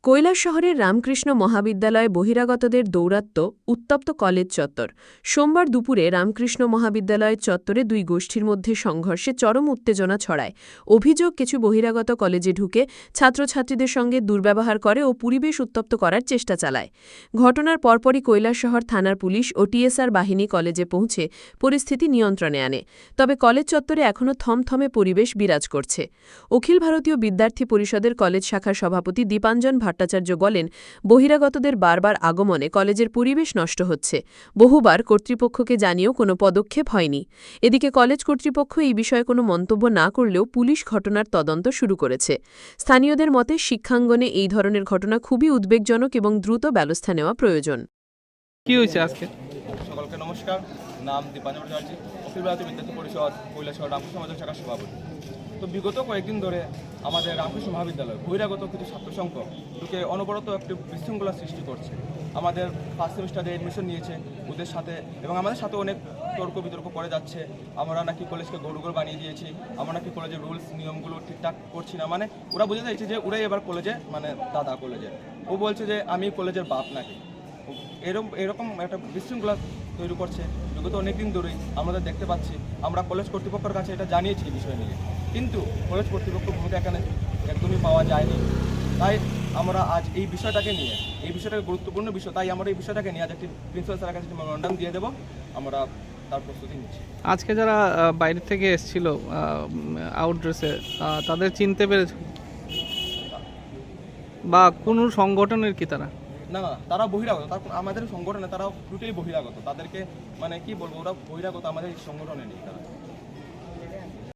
কৈলাসশহরের রামকৃষ্ণ মহাবিদ্যালয়ে বহিরাগতদের দৌরাত্ম্য উত্তপ্ত কলেজ চত্বর। সোমবার দুপুরে রামকৃষ্ণ মহাবিদ্যালয়ের চত্বরে দুই গোষ্ঠীর মধ্যে সংঘর্ষে চরম উত্তেজনা ছড়ায়। অভিযোগ, কিছু বহিরাগত কলেজে ঢুকে ছাত্রছাত্রীদের সঙ্গে দুর্ব্যবহার করে ও পরিবেশ উত্তপ্ত করার চেষ্টা চালায়। ঘটনার পরপরই কৈলাসশহর থানার পুলিশ ও টিএসআর বাহিনী কলেজে পৌঁছে পরিস্থিতি নিয়ন্ত্রণে আনে। তবে কলেজ চত্বরে এখনও থমথমে পরিবেশ বিরাজ করছে। অখিল ভারতীয় বিদ্যার্থী পরিষদের কলেজ শাখার সভাপতি দীপাঞ্জন ভট্টাচার্য বলেন, বহিরাগতদের বারবার আগমনে কলেজের পরিবেশ নষ্ট হচ্ছে। বহুবার কর্তৃপক্ষকে জানিয়েও কোনো পদক্ষেপ হয়নি। এদিকে কলেজ কর্তৃপক্ষ এই বিষয়ে কোনো মন্তব্য না করলেও পুলিশ ঘটনার তদন্ত শুরু করেছে। স্থানীয়দের মতে, শিক্ষাঙ্গনে এই ধরনের ঘটনা খুবই উদ্বেগজনক এবং দ্রুত ব্যবস্থা নেওয়া প্রয়োজন। কি হয়েছে আজকে? সকলকে নমস্কার। নাম দীপাঞ্জন ভট্টাচার্য, অখিল ভারতীয় বিদ্যার্থী পরিষদ কৈলাসশহর রামকৃষ্ণ মহাবিদ্যালয় শাখার সভাপতি। তো বিগত কয়েকদিন ধরে আমাদের রামকৃষ্ণ মহাবিদ্যালয় বহিরাগত কিছু ছাত্রসংখ্য ঢুকে অনবরত একটি বিশৃঙ্খলা সৃষ্টি করছে। আমাদের ফার্স্ট সেমিস্টারে এডমিশন নিয়েছে ওদের সাথে, এবং আমাদের সাথে অনেক তর্ক বিতর্ক করে যাচ্ছে। আমরা নাকি কলেজকে গরুগর বানিয়ে দিয়েছি, আমরা নাকি কলেজের রুলস নিয়মগুলো ঠিকঠাক করছি না। মানে ওরা বুঝে যাচ্ছে যে ওরাই এবার কলেজে, মানে দাদা কলেজে। ও বলছে যে আমি কলেজের বাপ নাকি। এরকম একটা বিশৃঙ্খলা তৈরি করছে বিগত অনেকদিন ধরেই আমাদের দেখতে পাচ্ছি। আমরা কলেজ কর্তৃপক্ষের কাছে এটা জানিয়েছি এই বিষয় নিয়ে, কিন্তু কলেজ কর্তৃপক্ষ ভূমিকা এখানে একদমই পাওয়া যায়নি। তাই আমরা আজ এই বিষয়টাকে নিয়ে, এই বিষয়টাকে গুরুত্বপূর্ণ বিষয়, তাই আমরা এই বিষয়টাকে নিয়ে আজ একটি প্রিন্সিপাল স্যারের কাছে মেমোরান্ডাম দিয়ে দেবো। আমরা তার প্রস্তুতি নিচ্ছি। আজকে যারা বাইরে থেকে এসেছিল আউটড্রেসে, তাদের চিনতে পেরেছে বা কোন সংগঠনের কি তারা? না, তারা বহিরাগত। আমাদের সংগঠনে তারা টোটালি বহিরাগত। তাদেরকে মানে কি বলবো, ওরা বহিরাগত, আমাদের সংগঠনে নেই তারা।